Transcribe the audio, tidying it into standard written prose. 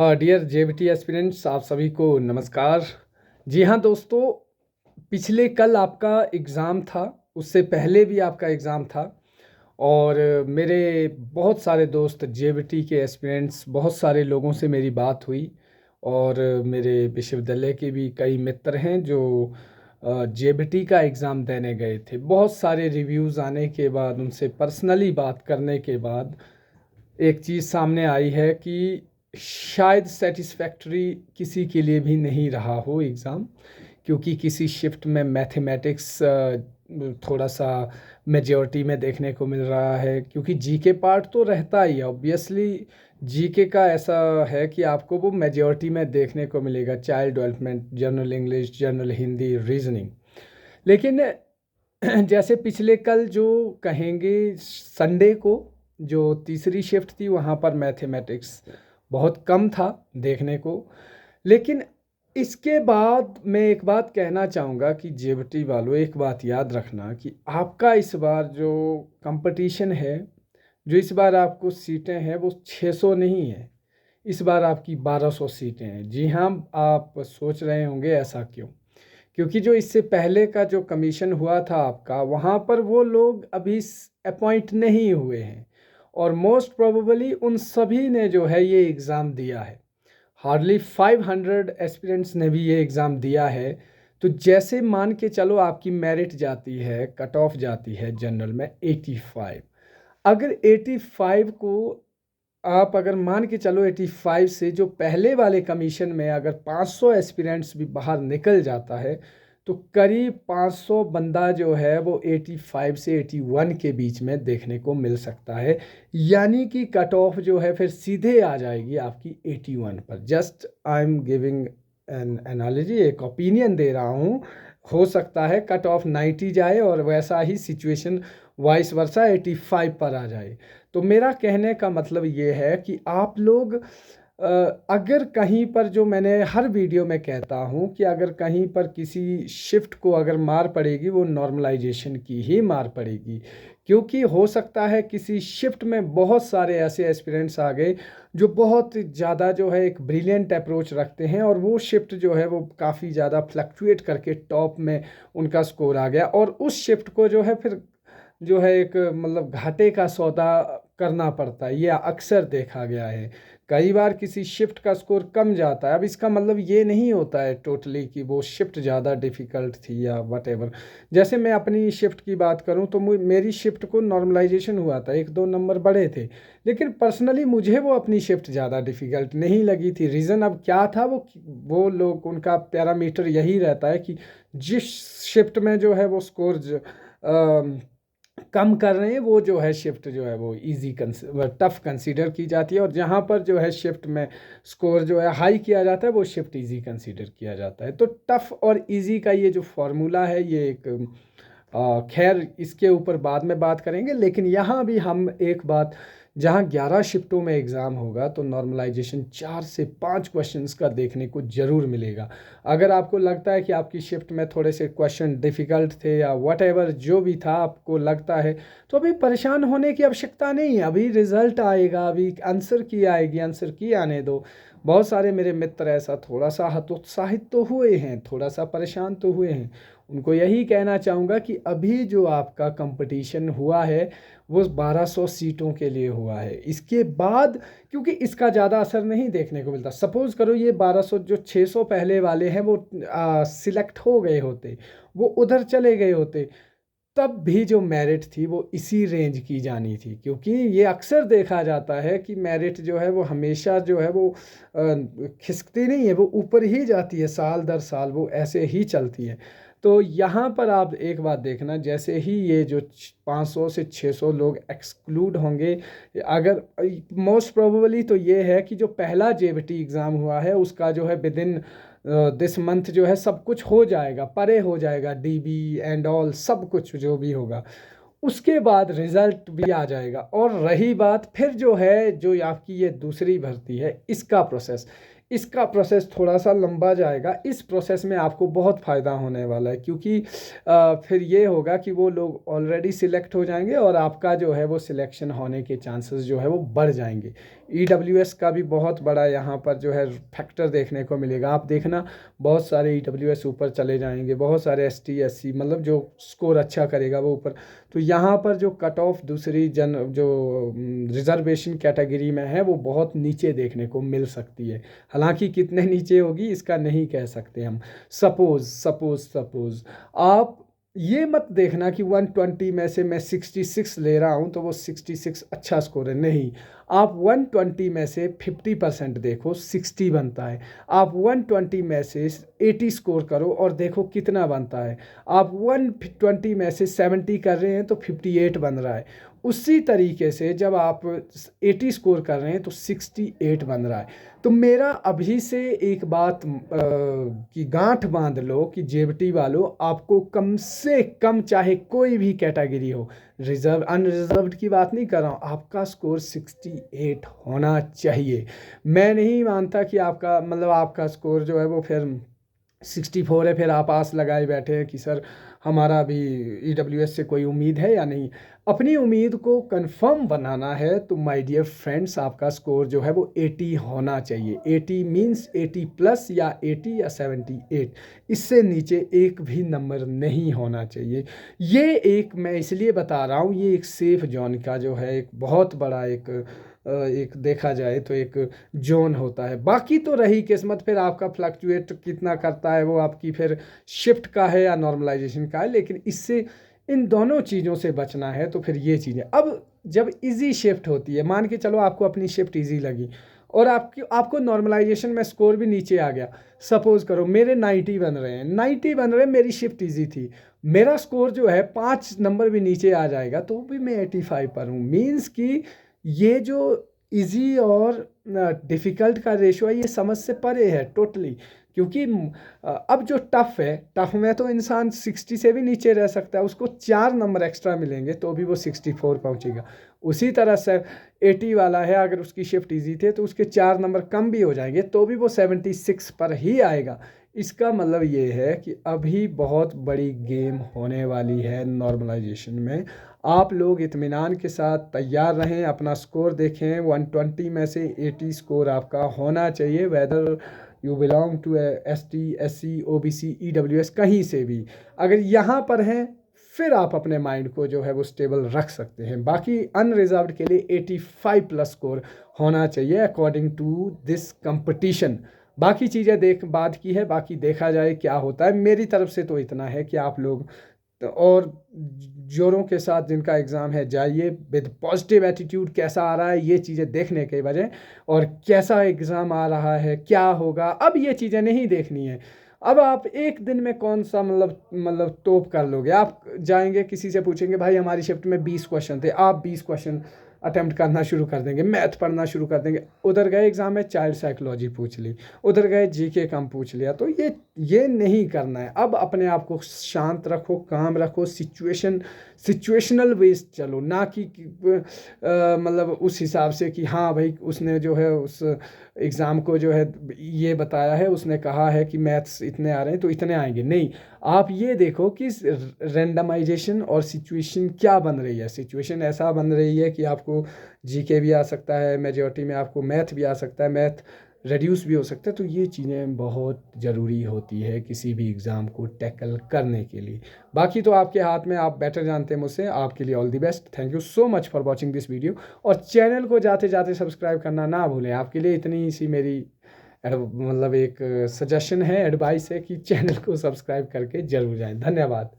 Dear JBT aspirants, आप सभी को नमस्कार। जी हाँ दोस्तों, पिछले कल आपका एग्ज़ाम था, उससे पहले भी आपका एग्ज़ाम था। और मेरे बहुत सारे दोस्त जेबीटी के एस्पिरेंट्स, बहुत सारे लोगों से मेरी बात हुई। और मेरे विश्वविद्यालय के भी कई मित्र हैं जो जेबीटी का एग्ज़ाम देने गए थे। बहुत सारे रिव्यूज़ आने के बाद, उनसे पर्सनली बात करने के बाद एक चीज़ सामने आई है कि शायद सेटिस्फैक्टरी किसी के लिए भी नहीं रहा हो एग्ज़ाम, क्योंकि किसी शिफ्ट में मैथमेटिक्स थोड़ा सा मेजॉरिटी में देखने को मिल रहा है, क्योंकि जीके पार्ट तो रहता ही है ऑब्वियसली। जीके का ऐसा है कि आपको वो मेजॉरिटी में देखने को मिलेगा, child development, general English, general Hindi, reasoning. लेकिन जैसे पिछले कल जो कहेंगे संडे को जो तीसरी शिफ्ट थी, वहाँ पर मैथमेटिक्स बहुत कम था देखने को। लेकिन इसके बाद मैं एक बात कहना चाहूँगा कि जेबीटी वालों, एक बात याद रखना कि आपका इस बार जो कंपटीशन है, जो इस बार आपको सीटें हैं, वो 600 नहीं है। इस बार आपकी 1200 सीटें हैं। जी हाँ, आप सोच रहे होंगे ऐसा क्यों? क्योंकि जो इससे पहले का जो कमीशन हुआ था आपका, वहाँ पर वो लोग अभी अपॉइंट नहीं हुए हैं। और मोस्ट प्रोबेबली उन सभी ने जो है ये एग्ज़ाम दिया है। हार्डली 500 एस्पिरेंट्स ने भी ये एग्ज़ाम दिया है। तो जैसे मान के चलो आपकी मेरिट जाती है, कट ऑफ जाती है जनरल में 85। अगर 85 को आप अगर मान के चलो 85 से जो पहले वाले कमीशन में अगर 500 एस्पिरेंट्स भी बाहर निकल जाता है, तो करीब 500 बंदा जो है वो 85 से 81 के बीच में देखने को मिल सकता है। यानी कि कट ऑफ जो है फिर सीधे आ जाएगी आपकी 81 पर। Just I am giving an analogy, एक ओपिनियन दे रहा हूँ। हो सकता है कट ऑफ 90 जाए और वैसा ही सिचुएशन वाइस वर्सा 85 पर आ जाए। तो मेरा कहने का मतलब ये है कि आप लोग अगर कहीं पर, जो मैंने हर वीडियो में कहता हूँ कि अगर कहीं पर किसी शिफ्ट को अगर मार पड़ेगी, वो नॉर्मलाइजेशन की ही मार पड़ेगी। क्योंकि हो सकता है किसी शिफ्ट में बहुत सारे ऐसे एस्पिरेंट्स आ गए जो बहुत ज़्यादा जो है एक ब्रिलियंट अप्रोच रखते हैं, और वो शिफ्ट जो है वो काफ़ी ज़्यादा फ्लक्चुएट करके टॉप में उनका स्कोर आ गया, और उस शिफ्ट को जो है फिर जो है एक मतलब घाटे का सौदा करना पड़ता है। ये अक्सर देखा गया है। कई बार किसी शिफ्ट का स्कोर कम जाता है। अब इसका मतलब ये नहीं होता है टोटली कि वो शिफ्ट ज़्यादा डिफ़िकल्ट थी या वट। जैसे मैं अपनी शिफ्ट की बात करूं तो मेरी शिफ्ट को नॉर्मलाइजेशन हुआ था, 1-2 नंबर बढ़े थे। लेकिन पर्सनली मुझे वो अपनी शिफ्ट ज़्यादा डिफ़िकल्ट नहीं लगी थी। रीज़न अब क्या था, वो लोग, उनका पैरामीटर यही रहता है कि जिस शिफ्ट में जो है वो स्कोर कम कर रहे हैं, वो जो है शिफ्ट जो है वो इजी टफ कंसीडर की जाती है, और जहाँ पर जो है शिफ्ट में स्कोर जो है हाई किया जाता है, वो शिफ्ट इजी कंसीडर किया जाता है। तो टफ और इजी का ये जो फॉर्मूला है, ये एक खैर इसके ऊपर बाद में बात करेंगे। लेकिन यहाँ भी हम एक बात, जहाँ 11 शिफ्टों में एग्ज़ाम होगा तो नॉर्मलाइजेशन 4 से 5 क्वेश्चंस का देखने को ज़रूर मिलेगा। अगर आपको लगता है कि आपकी शिफ्ट में थोड़े से क्वेश्चन डिफ़िकल्ट थे या वट जो भी था आपको लगता है, तो अभी परेशान होने की आवश्यकता नहीं है। अभी रिज़ल्ट आएगा, अभी आंसर की आएगी, आंसर की आने दो। बहुत सारे मेरे मित्र ऐसा थोड़ा सा हतोत्साहित तो हुए हैं, थोड़ा सा परेशान तो हुए हैं। उनको यही कहना चाहूँगा कि अभी जो आपका कंपटीशन हुआ है वो 1200 सीटों के लिए हुआ है। इसके बाद क्योंकि इसका ज़्यादा असर नहीं देखने को मिलता। सपोज़ करो ये 1200, जो 600 पहले वाले हैं वो सिलेक्ट हो गए होते, वो उधर चले गए होते, तब भी जो मेरिट थी वो इसी रेंज की जानी थी। क्योंकि ये अक्सर देखा जाता है कि मेरिट जो है वो हमेशा जो है वो खिसकती नहीं है, वो ऊपर ही जाती है, साल दर साल वो ऐसे ही चलती है। तो यहाँ पर आप एक बात देखना, जैसे ही ये जो 500 से 600 लोग एक्सक्लूड होंगे, अगर मोस्ट प्रोबेबली तो ये है कि जो पहला जेबीटी एग्ज़ाम हुआ है उसका जो है विद इन दिस मंथ जो है सब कुछ हो जाएगा, परे हो जाएगा, डीबी एंड ऑल सब कुछ जो भी होगा। उसके बाद रिज़ल्ट भी आ जाएगा। और रही बात फिर जो है, जो आपकी ये दूसरी भर्ती है, इसका प्रोसेस, इसका प्रोसेस थोड़ा सा लंबा जाएगा। इस प्रोसेस में आपको बहुत फ़ायदा होने वाला है, क्योंकि फिर ये होगा कि वो लोग ऑलरेडी सिलेक्ट हो जाएंगे और आपका जो है वो सिलेक्शन होने के चांसेस जो है वो बढ़ जाएंगे। EWS का भी बहुत बड़ा यहाँ पर जो है फैक्टर देखने को मिलेगा। आप देखना बहुत सारे EWS ऊपर चले जाएंगे, बहुत सारे ST SC मतलब जो स्कोर अच्छा करेगा वो ऊपर। तो यहाँ पर जो कट ऑफ दूसरी जो रिजर्वेशन कैटेगरी में है वो बहुत नीचे देखने को मिल सकती है। हालांकि कितने नीचे होगी इसका नहीं कह सकते हम। सपोज आप ये मत देखना कि 120 में से मैं 66 ले रहा हूँ तो वो 66 अच्छा स्कोर है, नहीं। आप 120 में से 50% देखो, 60 बनता है। आप 120 में से 80 स्कोर करो और देखो कितना बनता है। आप 120 में से 70 कर रहे हैं तो 58 बन रहा है। उसी तरीके से जब आप 80 स्कोर कर रहे हैं तो 68 बन रहा है। तो मेरा अभी से एक बात की गांठ बांध लो कि जेबटी वालों, आपको कम से कम चाहे कोई भी कैटेगरी हो, रिजर्व अनरिजर्व्ड की बात नहीं कर रहा हूँ, आपका स्कोर 68 होना चाहिए। मैं नहीं मानता कि आपका स्कोर जो है वो फिर 64 है, फिर आप आस लगाए बैठे हैं कि सर हमारा अभी EWS से कोई उम्मीद है या नहीं। अपनी उम्मीद को कंफर्म बनाना है तो माय डियर फ्रेंड्स, आपका स्कोर जो है वो 80 होना चाहिए। 80 मीन्स 80 प्लस या 80 या 78, इससे नीचे एक भी नंबर नहीं होना चाहिए। ये एक मैं इसलिए बता रहा हूँ, ये एक सेफ जोन का जो है एक बहुत बड़ा एक देखा जाए तो एक जोन होता है। बाकी तो रही किस्मत, फिर आपका फ्लक्चुएट कितना करता है वो आपकी फिर शिफ्ट का है या नॉर्मलाइजेशन का है। लेकिन इससे इन दोनों चीज़ों से बचना है तो फिर ये चीज़ें अब जब इजी शिफ्ट होती है, मान के चलो आपको अपनी शिफ्ट इजी लगी और आपको नॉर्मलाइजेशन में स्कोर भी नीचे आ गया। सपोज करो मेरे 90 बन रहे हैं, 90 बन रहे हैं, मेरी शिफ्ट इजी थी, मेरा स्कोर जो है 5 नंबर भी नीचे आ जाएगा तो भी मैं 85 पर हूँ। मीन्स कि ये जो इजी और डिफ़िकल्ट का रेशो है ये समझ से परे है टोटली। क्योंकि अब जो टफ़ में तो इंसान 60 से भी नीचे रह सकता है, उसको 4 नंबर एक्स्ट्रा मिलेंगे तो भी वो 64 पहुंचेगा। उसी तरह से 80 वाला है, अगर उसकी शिफ्ट इजी थे तो उसके 4 नंबर कम भी हो जाएंगे तो भी वो 76 पर ही आएगा। इसका मतलब ये है कि अभी बहुत बड़ी गेम होने वाली है नॉर्मलाइजेशन में। आप लोग इत्मीनान के साथ तैयार रहें, अपना स्कोर देखें। 120 में से 80 स्कोर आपका होना चाहिए, whether you belong to ST SC OBC EWS कहीं से भी। अगर यहाँ पर हैं फिर आप अपने माइंड को जो है वो स्टेबल रख सकते हैं। बाकी अनरिजर्व्ड के लिए 85 प्लस स्कोर होना चाहिए अकॉर्डिंग टू दिस कंपटीशन। बाकी चीज़ें बाद की है, बाकी देखा जाए क्या होता है। मेरी तरफ से तो इतना है कि आप लोग और जोरों के साथ जिनका एग्ज़ाम है जाइए विद पॉजिटिव एटीट्यूड। कैसा आ रहा है ये चीज़ें देखने के बजाय और कैसा एग्ज़ाम आ रहा है क्या होगा, अब ये चीज़ें नहीं देखनी है। अब आप एक दिन में कौन सा मतलब टॉप कर लोगे। आप जाएंगे किसी से पूछेंगे भाई हमारी शिफ्ट में 20 क्वेश्चन थे, आप 20 क्वेश्चन अटेम्प्ट करना शुरू कर देंगे, मैथ पढ़ना शुरू कर देंगे। उधर गए एग्ज़ाम में चाइल्ड साइकोलॉजी पूछ ली, उधर गए GK कम पूछ लिया। तो ये नहीं करना है। अब अपने आप को शांत रखो, काम रखो, सिचुएशनल बेस्ड चलो, ना कि मतलब उस हिसाब से कि हाँ भाई उसने जो है उस एग्ज़ाम को जो है ये बताया है, उसने कहा है कि मैथ्स इतने आ रहे हैं तो इतने आएंगे। नहीं, आप ये देखो कि रेंडमाइजेशन और सिचुएशन क्या बन रही है। सिचुएशन ऐसा बन रही है कि आपको GK भी आ सकता है, मेजॉरिटी में आपको मैथ भी आ सकता है, मैथ रेड्यूस भी हो सकता है। तो ये चीज़ें बहुत ज़रूरी होती है किसी भी एग्ज़ाम को टैकल करने के लिए। बाकी तो आपके हाथ में, आप बेटर जानते हैं मुझसे। आपके लिए all the best. Thank you so much for watching this video. और चैनल को जाते जाते सब्सक्राइब करना ना भूलें। आपके लिए इतनी सी मेरी मतलब एक सजेशन है, एडवाइस है कि चैनल को सब्सक्राइब करके ज़रूर जाएं। धन्यवाद।